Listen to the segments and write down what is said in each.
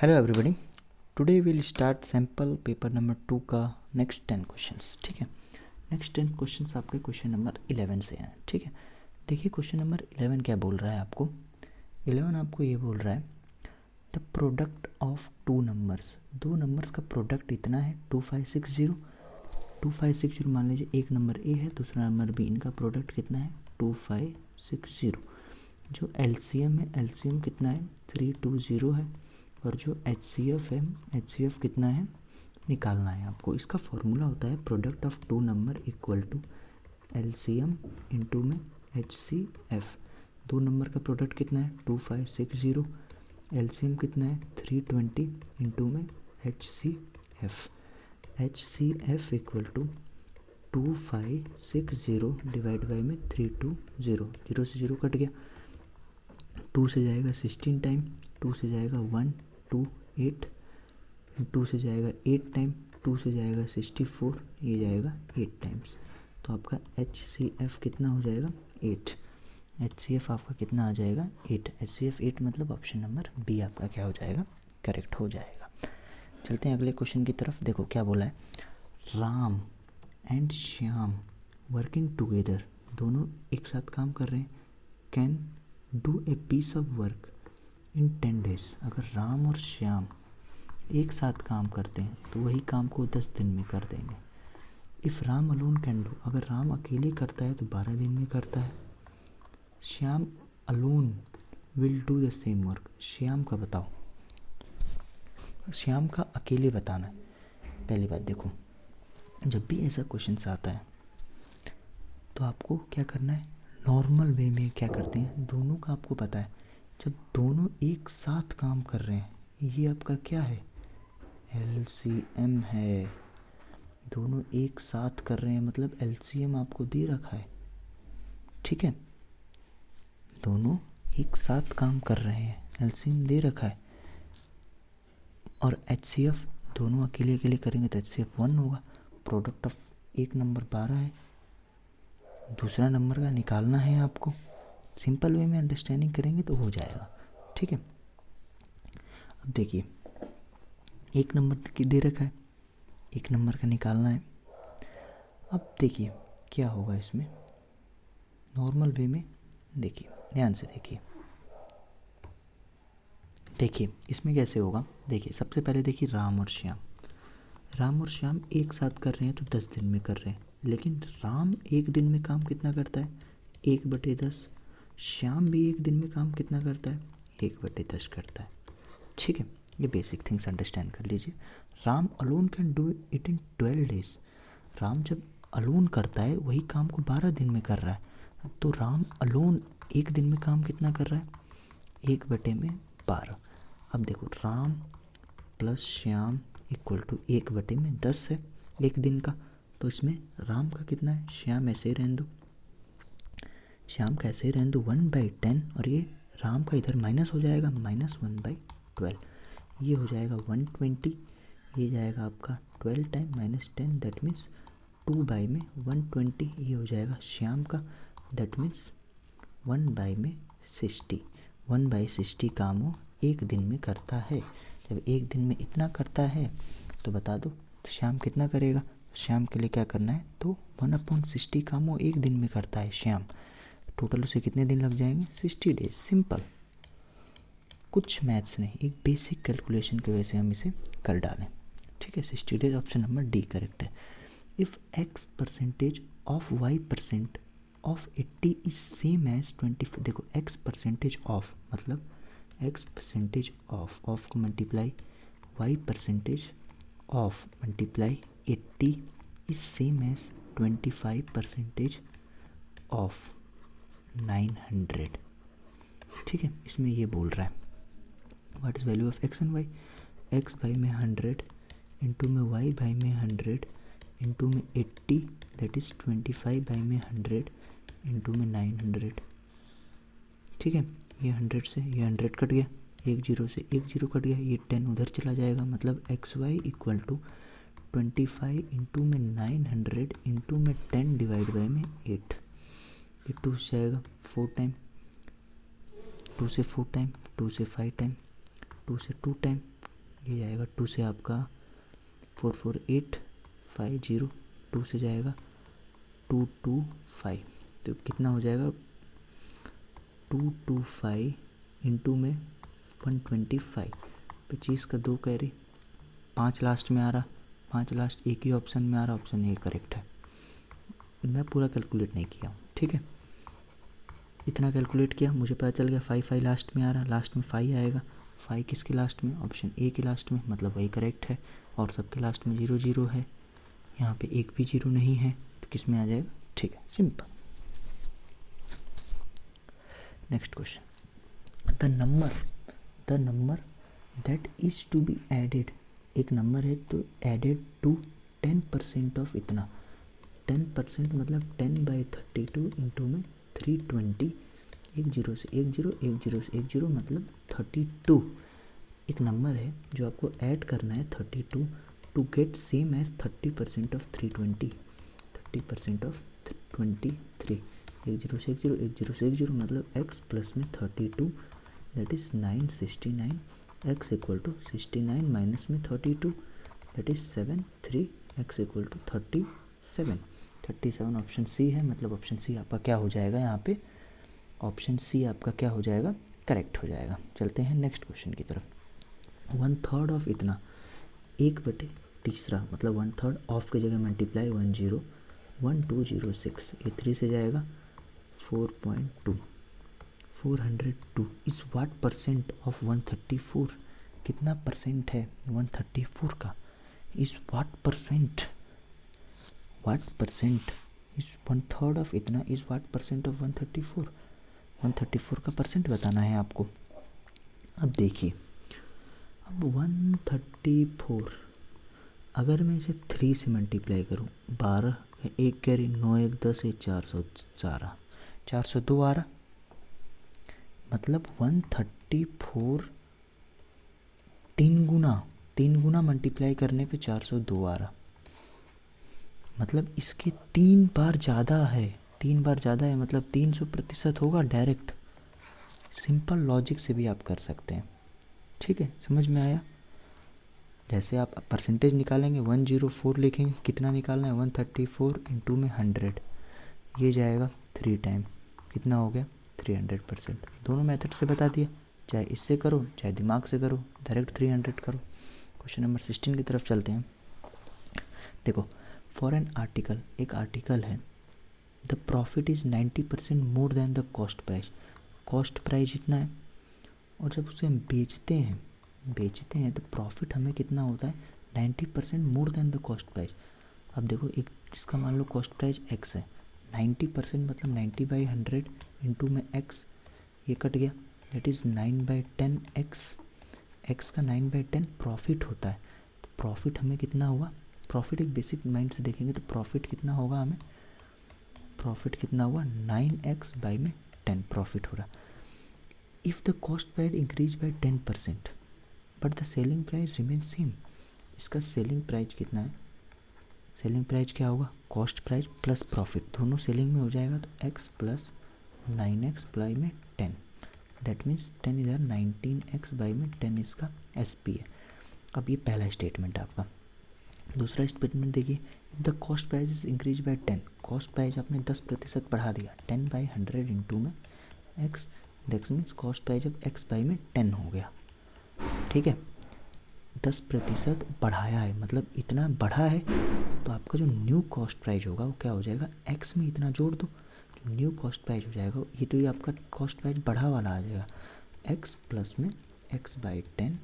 Hello everybody. Today will start sample paper number 2 का next 10 questions. ठीक है, next 10 questions आपके क्वेश्चन नंबर 11 से हैं। ठीक है, देखिए क्वेश्चन नंबर 11 क्या बोल रहा है आपको। 11 आपको ये बोल रहा है the product of two numbers, दो नंबर्स का प्रोडक्ट इतना है 2560 मान लीजिए। एक नंबर ए है, दूसरा नंबर बी, इनका प्रोडक्ट कितना है 2560। जो एलसीएम है, एलसीएम कितना है 320 है, और जो HCF है, HCF कितना है निकालना है आपको। इसका फॉर्मूला होता है product of two number equal to LCM into में HCF। दो नंबर का प्रोडक्ट कितना है 2560, LCM कितना है 320 इंटू में HCF। HCF equal to 2560 divide by में 320, जीरो से जीरो कट गया, 2 से जाएगा 16 टाइम, 2 से जाएगा 1 2 8, 2 से जाएगा 8 टाइम, 2 से जाएगा 64, ये जाएगा 8 टाइम्स। तो आपका HCF कितना हो जाएगा 8। HCF आपका कितना आ जाएगा 8। HCF 8 मतलब ऑप्शन नंबर बी आपका क्या हो जाएगा करेक्ट हो जाएगा। चलते हैं अगले क्वेश्चन की तरफ। देखो क्या बोला है, Ram and Shyam working together, दोनों एक साथ काम कर रहे हैं, can do a piece of work in 10 days। अगर राम और श्याम एक साथ काम करते हैं तो वही काम को 10 दिन में कर देंगे। If Ram alone can do, अगर राम अकेले करता है तो 12 दिन में करता है। Shyam alone will do the same work, Shyam का बताओ, श्याम का अकेले बताना है। पहली बात देखो, जब भी ऐसा क्वेश्चन आता है तो आपको क्या करना है, नॉर्मल वे में क्या करते हैं, दोनों का आपको पता है। जब दोनों एक साथ काम कर रहे हैं, ये आपका क्या है LCM है, दोनों एक साथ कर रहे हैं मतलब LCM आपको दे रखा है। ठीक है, दोनों एक साथ काम कर रहे हैं, LCM दे रखा है। और HCF दोनों अकेले अकेले करेंगे तो HCF 1 होगा। प्रोडक्ट ऑफ एक नंबर 12 है, दूसरा नंबर का निकालना है आपको। सिंपल वे में अंडरस्टैंडिंग करेंगे तो हो जाएगा। ठीक है, अब देखिए एक नंबर की दे रखा है, एक नंबर का निकालना है। अब देखिए क्या होगा इसमें, नॉर्मल वे में देखिए, ध्यान से देखिए, देखिए इसमें कैसे होगा। देखिए सबसे पहले देखिए राम और श्याम एक साथ कर रहे हैं तो 10 दिन में कर रहे हैं, लेकिन राम एक दिन में काम कितना करता है 1/10। श्याम भी एक दिन में काम कितना करता है 1/10 करता है। ठीक है, ये बेसिक थिंग्स अंडरस्टैंड कर लीजिए। Ram alone can do it in 12 days, Ram जब अलोन करता है वही काम को 12 दिन में कर रहा है। तो राम अलोन एक दिन में काम कितना कर रहा है 1/12। अब देखो Ram plus Shyam equal to 1/10 है एक दिन का, तो इसमें राम का कितना है, श्याम ऐसे ही रहने दो, श्याम का ऐसे ही रहने दो 1/10, और ये राम का इधर माइनस हो जाएगा -1/12, ये हो जाएगा 120, ये जाएगा आपका 12 टाइम -10 दैट मीन्स 2/120, ये हो जाएगा श्याम का, दैट मीन्स 1/60। 1/60 काम वो एक दिन में करता है। जब एक दिन में इतना करता है तो बता दो तो श्याम कितना करेगा। श्याम के लिए क्या करना है, तो 1/60 काम वो एक दिन में करता है श्याम, टोटल उसे कितने दिन लग जाएंगे 60 days। सिंपल, कुछ मैथ्स नहीं, एक बेसिक कैलकुलेशन की वजह से हम इसे कर डालें। ठीक है, 60 days option number d correct है। If X% of Y% of 80 is same as 25, देखो X% ऑफ मतलब X% ऑफ को multiply Y% of multiply 80 is same as 25% of 900। ठीक है, इसमें ये बोल रहा है what is value of X and Y, X by में 100 इंटू में Y बाई में 100 इंटू में 80 दैट इज़ 25 बाई में 100 इंटू में 900। ठीक है, ये 100 से ये 100 कट गया, एक जीरो से एक जीरो कट गया, ये 10 उधर चला जाएगा, मतलब XY इक्वल टू 25 इंटू में 900 इंटू में 10 डिवाइड बाई में 8, ये 2 से जाएगा 4 टाइम, 2 से 4 टाइम, 2 से 5 टाइम, 2 से 2 टाइम, ये जाएगा 2 से आपका 44850, 2 से जाएगा 225, तो कितना हो जाएगा 225 इंटू में 125, 25 का 2 कैरी, 5 लास्ट में आ रहा, 5 लास्ट एक ही ऑप्शन में आ रहा, ऑप्शन ए करेक्ट है। मैं पूरा कैलकुलेट नहीं किया हूँ, ठीक है, इतना कैलकुलेट किया, मुझे पता चल गया 5 लास्ट में आ रहा, लास्ट में 5 आएगा, 5 किसके लास्ट में, ऑप्शन ए के लास्ट में, मतलब वही करेक्ट है। और सबके लास्ट में 0 0 है, यहाँ पे एक भी 0 नहीं है, तो किस में आ जाएगा, ठीक है, simple. Next question, the number that is to be added, एक नंबर है तो एडेड टू 10% ऑफ इतना, 10% मतलब 10/32 इंटू में 320, एक जीरो से एक जीरो, एक जीरो से एक जीरो, मतलब 32। एक नंबर है जो आपको ऐड करना है 32 to get same as 30% of 320, 30% of 23, एक जीरो से एक जीरो, एक जीरो से एक जीरो, मतलब x प्लस में 32 that is 969, x equal to 69 minus में 32 that is 7, 3, x equal to 37 option C है, मतलब ऑप्शन सी आपका क्या हो जाएगा, यहाँ पे ऑप्शन सी आपका क्या हो जाएगा, करेक्ट हो जाएगा। चलते हैं नेक्स्ट क्वेश्चन की तरफ। 1/3 ऑफ इतना, 1/3 मतलब 1/3 ऑफ की जगह मल्टीप्लाई 10, 1206, ये 3 से जाएगा 4.2, 402 इज व्हाट परसेंट ऑफ 134, कितना परसेंट है 134 का, is what percent is 1/3 of इतना, इज व्हाट परसेंट ऑफ 134 का परसेंट बताना है आपको। अब देखिए, अब 134 अगर मैं इसे 3 से मल्टीप्लाई करूँ, 12 एक कैरी, 9 1 10 1 412, 402 आ रहा, मतलब 134 तीन गुना मल्टीप्लाई करने पे 402 आ रहा, मतलब इसके 3 बार ज़्यादा है, मतलब 300% होगा डायरेक्ट। सिंपल लॉजिक से भी आप कर सकते हैं, ठीक है, समझ में आया। जैसे आप परसेंटेज निकालेंगे 104 लिखेंगे, कितना निकालना है 134 इंटू में 100, ये जाएगा 3 टाइम, कितना हो गया 300%। दोनों मेथड से बता दिया, चाहे इससे करो चाहे दिमाग से करो, डायरेक्ट 300 करो। क्वेश्चन नंबर 16 की तरफ चलते हैं। देखो, फॉर एन आर्टिकल, एक आर्टिकल है, the profit is 90% more than the cost price इतना है, और जब उसे हम बेचते हैं तो प्रॉफिट हमें कितना होता है 90% more than the cost price. अब देखो, एक इसका मान लो कॉस्ट प्राइस x है, 90% मतलब 90/100 इंटू में x, ये कट गया, दैट इज़ 9/10 x का 9/10 प्रॉफिट होता है। तो प्रॉफिट हमें कितना हुआ, प्रॉफिट एक बेसिक माइंड से देखेंगे तो प्रॉफिट कितना होगा हमें, प्रॉफिट कितना हुआ 9x/10 प्रॉफिट हो रहा। If the cost price increase by 10% but the selling price remain same, इसका सेलिंग प्राइस कितना है, सेलिंग प्राइस क्या होगा, कॉस्ट प्राइस प्लस प्रॉफिट, दोनों सेलिंग में हो जाएगा, तो x plus 9x/10 that means 10 इधर 19x/10 इसका SP है। अब ये पहला स्टेटमेंट आपका। दूसरा स्टेटमेंट देखिए, the cost price is increase by 10, cost price आपने 10% बढ़ा दिया, 10/100 इंटू में x, that means cost price अब x/10 हो गया, ठीक है, 10% बढ़ाया है, मतलब इतना बढ़ा है, तो आपका जो न्यू कॉस्ट प्राइस होगा वो क्या हो जाएगा, x में इतना जोड़ दो, जो न्यू कॉस्ट प्राइस हो जाएगा ये, तो ये आपका कॉस्ट प्राइस बढ़ा वाला आ जाएगा, x प्लस में x/10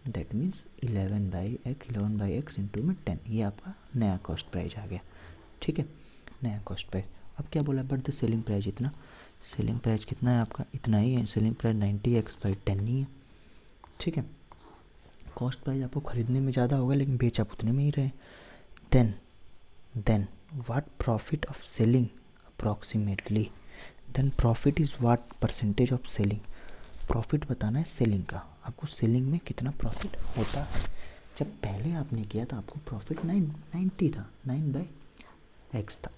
that means 11/x into में 10, ये आपका नया कॉस्ट प्राइस आ गया, ठीक है, नया कॉस्ट प्राइस। अब क्या बोला, बट द सेलिंग प्राइस इतना, सेलिंग प्राइस कितना है आपका, इतना ही है, सेलिंग प्राइस 90x/10 ही है, ठीक है। कॉस्ट प्राइस आपको खरीदने में ज़्यादा होगा लेकिन बेच आप उतने में ही रहे। Then what profit of selling approximately, then profit is what percentage of selling, profit बताना है सेलिंग का, आपको सेलिंग में कितना प्रॉफिट होता है। जब पहले आपने किया तो आपको प्रॉफिट 90 था, 9/x था,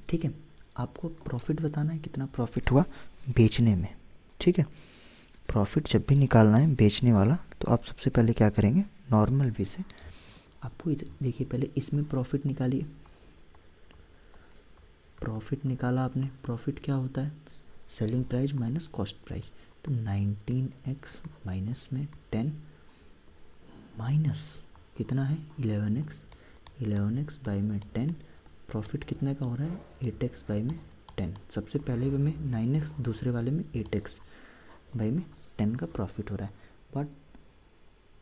ठीक है, आपको प्रॉफिट बताना है कितना प्रॉफिट हुआ बेचने में, ठीक है, प्रॉफिट जब भी निकालना है बेचने वाला तो आप सबसे पहले क्या करेंगे, नॉर्मल वे से आपको देखिए पहले इसमें प्रॉफिट निकालिए। प्रॉफिट निकाला आपने, प्रॉफिट क्या होता है, selling price minus cost price. तो 19x माइनस में 10 माइनस कितना है 11x, 11x बाई में 10, प्रॉफिट कितने का हो रहा है 8x बाई में 10। सबसे पहले में 9x, दूसरे वाले में 8x बाई में 10 का प्रॉफिट हो रहा है। बट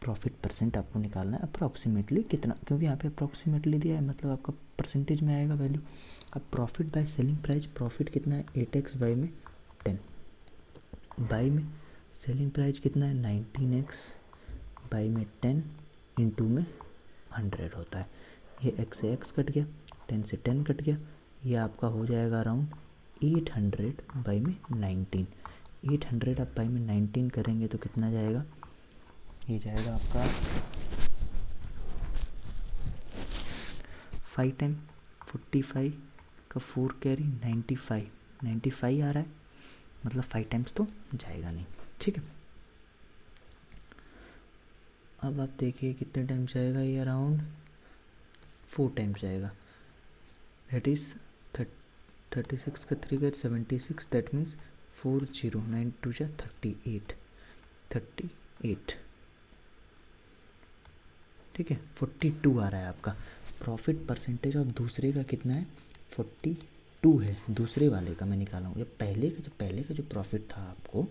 प्रॉफिट परसेंट आपको निकालना है अप्रॉक्सीमेटली कितना, क्योंकि यहाँ पे अप्रॉक्सीमेटली दिया है मतलब आपका परसेंटेज में आएगा वैल्यू। अब profit by selling price, profit कितना है 8x बाई में 10, बाई में सेलिंग प्राइस कितना है 19x बाई में 10 इंटू में 100 होता है। ये x से x कट गया, 10 से 10 कट गया, ये आपका हो जाएगा अराउंड 800 बाई में 19। 800 आप बाई में 19 करेंगे तो कितना जाएगा, ये जाएगा आपका 5 टाइम 45 का 4 कैरी 95 आ रहा है, मतलब 5 टाइम्स तो जाएगा नहीं। ठीक है, अब आप देखिए कितने टाइम जाएगा, ये अराउंड 4 टाइम्स जाएगा। दैट इज़ 36 का 3 कैरी 76, दैट मीन्स 40 9 2 38। ठीक है, 42 आ रहा है आपका प्रॉफिट परसेंटेज। और दूसरे का कितना है 42 है, दूसरे वाले का मैं निकाला हूँ। पहले का जो प्रॉफिट था आपको,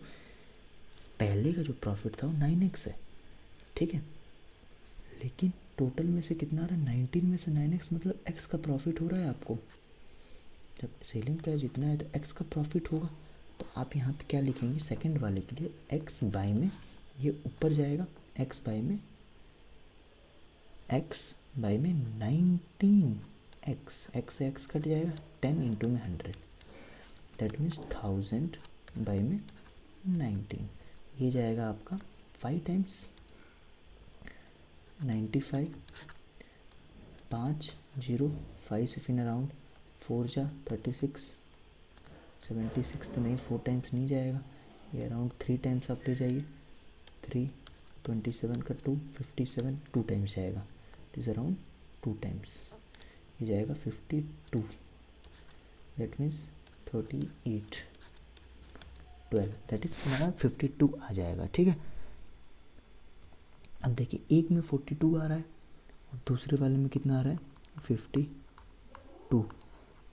पहले का जो प्रॉफिट था वो 9x है। ठीक है, लेकिन टोटल में से कितना आ रहा है 19 में से 9x, मतलब x का प्रॉफिट हो रहा है आपको। जब सेलिंग प्राइस इतना है तो x का प्रॉफिट होगा। तो आप यहाँ पे क्या लिखेंगे सेकंड वाले के लिए, x बाई में ये ऊपर जाएगा, x बाई में 19 x से x कट जाएगा, 10 इंटू में 100, दैट मीन्स 1000 बाई में 19। ये जाएगा आपका 5 टाइम्स 95, 5 0 5 से फिर अराउंड 4 जा 36, 76 तो नहीं, 4 टाइम्स नहीं जाएगा, ये अराउंड 3 टाइम्स आप ले जाइए, 3 27 का 2 57 2 टाइम्स जाएगा, इट इज़ अराउंड 2 टाइम्स, ये जाएगा 52, दैट मीन्स 38 12, दैट इज़ हमारा 52 आ जाएगा। ठीक है, अब देखिए एक में 42 आ रहा है और दूसरे वाले में कितना आ रहा है 52।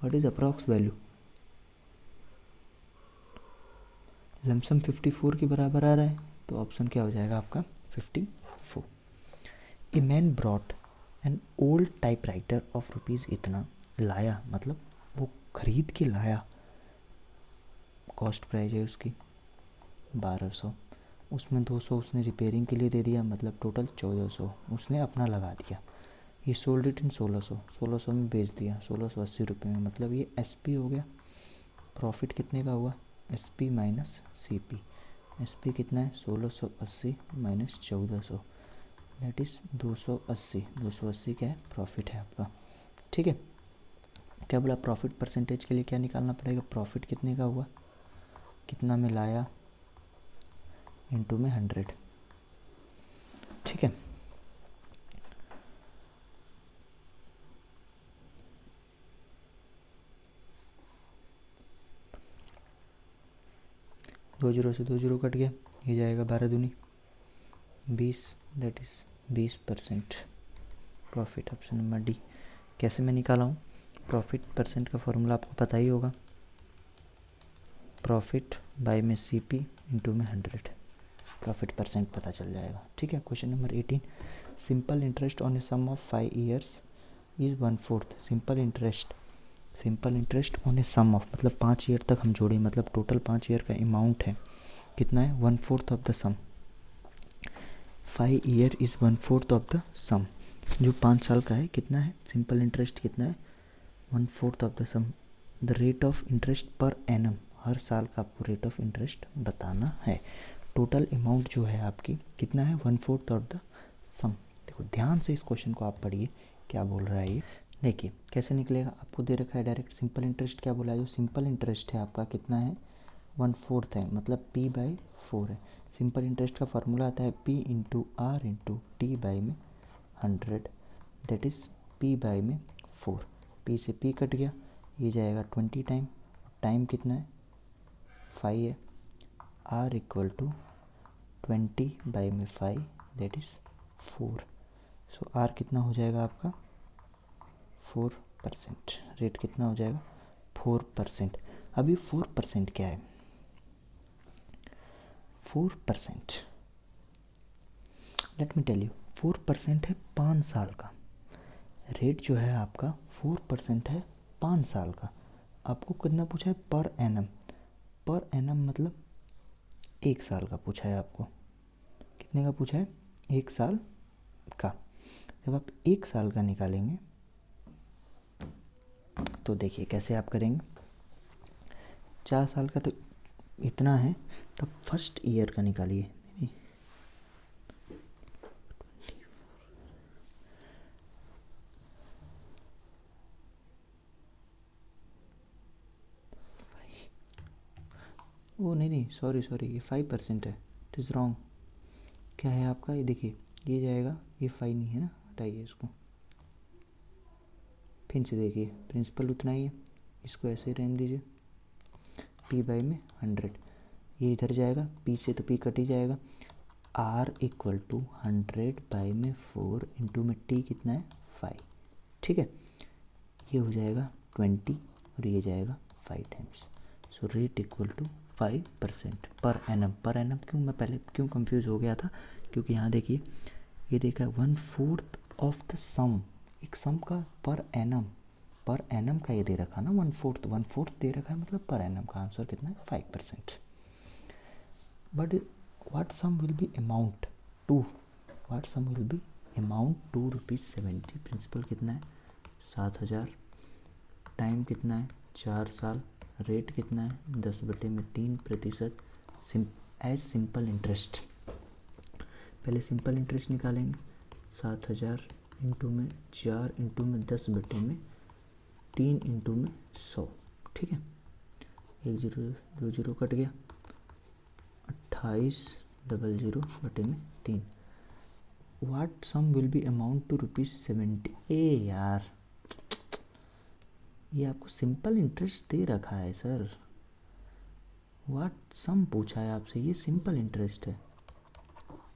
What is approx value, lump sum 54 के बराबर आ रहा है, तो ऑप्शन क्या हो जाएगा आपका 54। A man brought an old typewriter of rupees इतना, लाया मतलब वो खरीद के लाया, कॉस्ट प्राइस है उसकी 1200, उसमें 200 उसने रिपेयरिंग के लिए दे दिया, मतलब टोटल 1400 उसने अपना लगा दिया। ये सोल्ड इट इन 1600 में बेच दिया 1680 रुपये में, मतलब ये SP हो गया। प्रॉफिट कितने का हुआ SP माइनस CP, SP कितना है 1680 माइनस 1400, दैट इज़ 280 क्या है प्रॉफिट है आपका। ठीक है, क्या बोला प्रॉफिट परसेंटेज के लिए क्या निकालना पड़ेगा, प्रॉफिट कितने का हुआ, कितना में लाया इंटू में 100। ठीक है, दो जीरो से 2 जीरो कट गया, ये जाएगा 12 दूनी 20, that is 20% profit, option number D. कैसे मैं निकाला हूँ, प्रॉफिट परसेंट का फॉर्मूला आपको पता ही होगा, प्रॉफिट बाय में CP इंटू में 100, प्रॉफिट परसेंट पता चल जाएगा। ठीक है, question number 18, simple interest on a sum of 5 years is 1/4। Simple interest on a sum of, मतलब 5 ईयर तक हम जोड़े, मतलब टोटल 5 ईयर का अमाउंट है कितना है 1/4 of the sum, 5 year is 1/4 of the sum, जो 5 साल का है कितना है सिंपल इंटरेस्ट कितना है 1/4 of the sum. The rate of interest per annum, हर साल का आपको रेट ऑफ इंटरेस्ट बताना है। टोटल अमाउंट जो है आपकी कितना है 1/4 ऑफ द सम। देखो ध्यान से इस क्वेश्चन को आप पढ़िए क्या बोल रहा है ये, देखिए कैसे निकलेगा, आपको दे रखा है डायरेक्ट सिंपल इंटरेस्ट क्या बोला है, जो सिंपल इंटरेस्ट है आपका कितना है 1/4 है, मतलब P/4 है। सिंपल इंटरेस्ट का फार्मूला आता है P into R into T by में 100, दैट इज़ P बाई में 4। P से P कट गया, ये जाएगा 20 टाइम, टाइम कितना है 5 है। R इक्वल टू 20 बाई में 5 दैट इज़ 4। सो R कितना हो जाएगा आपका 4%। रेट कितना हो जाएगा 4%। अभी 4% क्या है 4%, लेट मी टेल यू 4% है 5 साल का। रेट जो है आपका 4% है 5 साल का। आपको कितना पूछा है पर एनम, पर एनम मतलब 1 साल का पूछा है आपको। कितने का पूछा है 1 साल का। जब आप 1 साल का निकालेंगे तो देखिए कैसे आप करेंगे। 4 साल का तो इतना है, तो फर्स्ट ईयर का निकालिए। ओ नहीं सॉरी ये 5% है, इट इज़ रॉन्ग। क्या है आपका, ये देखिए ये जाएगा, ये 5 नहीं है ना, हटाइए इसको। फिर से देखिए प्रिंसिपल उतना ही है, इसको ऐसे ही रहने दीजिए। P बाई में 100, ये इधर जाएगा, P से तो P कट ही जाएगा। R इक्वल टू 100 बाई में 4 इंटू में T कितना है 5, ठीक है। ये हो जाएगा 20 और ये जाएगा 5 times. So rate equal to 5% per annum. Per annum क्यों, मैं पहले क्यों कंफ्यूज हो गया था, क्योंकि यहाँ देखिए ये देखा 1/4 ऑफ द सम, एक सम का पर एनम का ये दे रखा ना 1/4 दे रखा है, मतलब पर एनम का आंसर कितना है 5%। But what sum will be amount to, what sum will be amount to ₹70। Principal कितना है 7,000, टाइम कितना है 4 साल, रेट कितना है 10/3%, एज सिंपल इंटरेस्ट। पहले सिंपल इंटरेस्ट निकालेंगे, 7,000 इंटू में 4 इंटू में 10/3 इंटू में 100, ठीक है। 1 0 2 0 कट गया, 28,000/3। What sum will be amount to ₹70। ए यार, ये आपको सिंपल इंटरेस्ट दे रखा है सर, व्हाट सम पूछा है आपसे, ये सिंपल इंटरेस्ट है,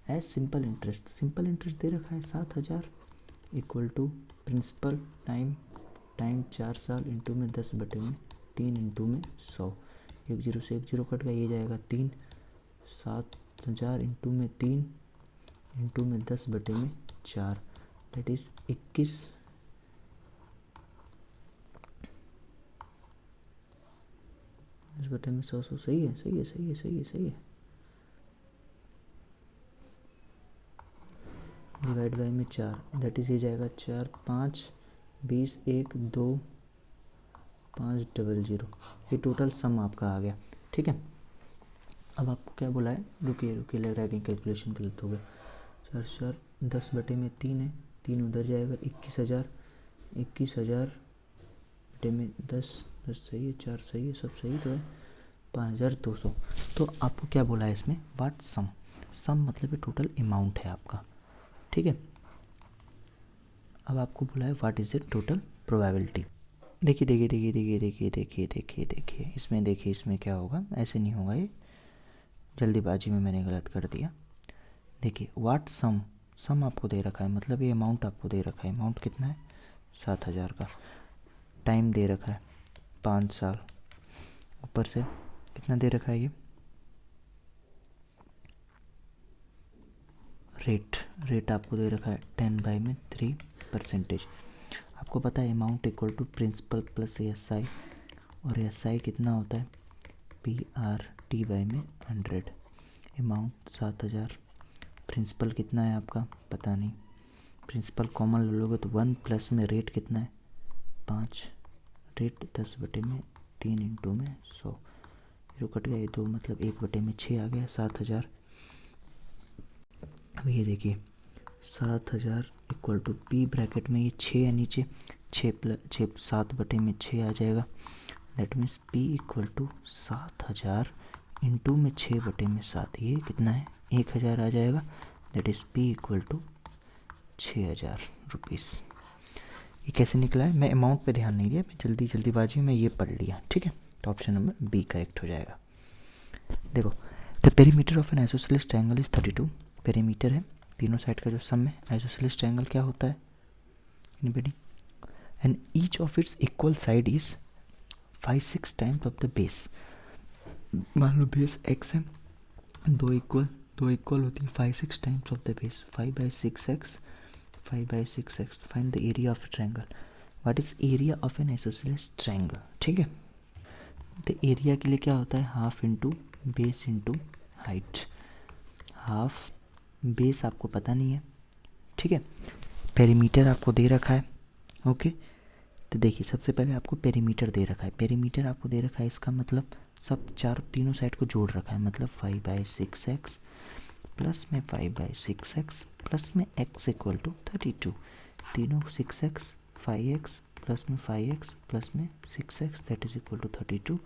as simple interest. Simple interest दे रखा है 7,000 इक्वल टू प्रिंसिपल टाइम 4 साल इंटू में 10/3 इंटू में 100। 1 0 से 1 0 कट गया, ये जाएगा 3। 7,000 इंटू में 3 इंटू में 10/4 दैट इज़ 21। इस बटे में 100 सही है। डिवाइड बाई में 4 दैट इज़ ये जाएगा 4 5 20 1 2 5 00। ये टोटल सम आपका आ गया, ठीक है। अब आपको क्या बोला है, रुकिए लग रहा है कहीं कैलकुलेशन गलत हो गया। 4 4 10/3 है, 3 उधर जाएगा 21,000 बटे में 10 सही है, 4 सही है, सब सही तो है, 5,200। तो आपको क्या बोला है इसमें, व्हाट सम मतलब ये टोटल अमाउंट है आपका, ठीक है। अब आपको बोला है what is it total probability. देखिए इसमें क्या होगा, ऐसे नहीं होगा, ये जल्दीबाजी में मैंने गलत कर दिया। देखिए व्हाट सम आपको दे रखा है, मतलब ये अमाउंट आपको दे रखा है। अमाउंट कितना है 7,000 का, टाइम दे रखा है 5 साल, ऊपर से कितना दे रखा है, ये रेट आपको दे रखा है 10/3%। आपको पता है amount equal to principal plus SI, और SI कितना होता है PRT बाई में 100। अमाउंट 7,000, प्रिंसिपल कितना है आपका पता नहीं, प्रिंसिपल कॉमन ले लोगे तो 1 प्लस में रेट कितना है 5, रेट 10/3 इंटू में 100, जो कट गया ये 2 मतलब 1/6 आ गया 7,000। अब ये देखिए 7,000 इक्वल टू P ब्रैकेट में ये 6 है नीचे, 6 7/6 आ जाएगा, that means P equal to 7,000 into में 6/7, ये कितना है 1000 आ जाएगा। That is P equal to 6000 rupees. ये कैसे निकला है, मैं अमाउंट पे ध्यान नहीं दिया, मैं जल्दीबाजी में ये पढ़ लिया, ठीक है। तो ऑप्शन नंबर बी करेक्ट हो जाएगा। देखो, the perimeter of N isosceles triangle is 32। Perimeter है तीनों साइड का जो सम है। आइसोसेलेस ट्रायंगल क्या होता है anybody? And each of its equal side is 5-6 times of the base. मान लो बेस x है, दो इक्वल होती है 5-6 times of the base. 5/6x, 5/6x। Find the area of triangle. What is area of N isosceles triangle, ठीक है। तो area के लिए क्या होता है, half into base into height. Half base आपको पता नहीं है, ठीक है। पेरीमीटर आपको दे रखा है, ओके। तो देखिए सबसे पहले आपको पेरीमीटर दे रखा है। पेरीमीटर आपको दे रखा है, इसका मतलब सब तीनों साइड को जोड़ रखा है। मतलब 5/6x प्लस में 5/6x प्लस में x इक्वल टू 32। तीनों 6x 5x प्लस में 5x प्लस में 6x that is equal to 32।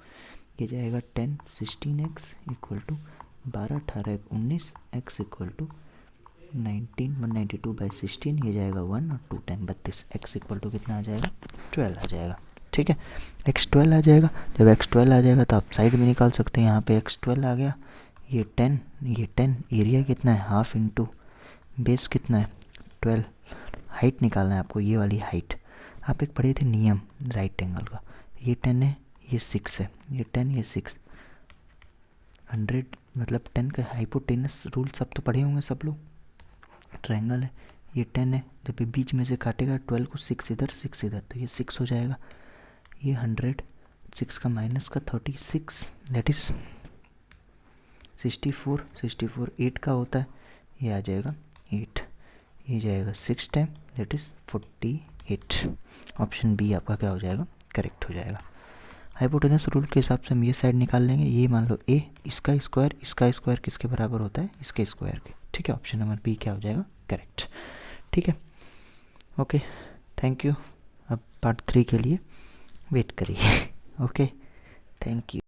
ये जाएगा 10 16x equal to 12 18 19 x equal to 19 192/16। ये जाएगा 1 और 2 10 32। x इक्वल टू कितना आ जाएगा 12 आ जाएगा, ठीक है। x 12 आ जाएगा। जब x 12 आ जाएगा तो आप साइड में निकाल सकते हैं। यहाँ पे x 12 आ गया, ये 10 एरिया कितना है हाफ इंटू बेस कितना है 12। हाइट निकालना है आपको, ये वाली हाइट। आप एक पढ़े थे नियम राइट एंगल का। ये 10 है, ये 6 है, ये 10 ये 6। 100 मतलब 10 का हाइपोटेनस रूल सब तो पढ़े होंगे सब लोग। ट्रायंगल है, ये 10 है, जब ये बीच में से काटेगा 12 को 6 इधर 6 इधर तो ये 6 हो जाएगा। ये 100 6 का माइनस का 36 दैट इज़ 64 8 का होता है, ये आ जाएगा 8। ये जाएगा 6 time that is 48। Option B आपका क्या हो जाएगा करेक्ट हो जाएगा। हाइपोटेनस रूल के हिसाब से हम ये साइड निकाल लेंगे। ये मान लो ए, इसका स्क्वायर किसके बराबर होता है इसके स्क्वायर के, ठीक है। ऑप्शन नंबर बी क्या हो जाएगा करेक्ट, ठीक है। Okay thank you. अब पार्ट 3 के लिए वेट करिए। Okay thank you.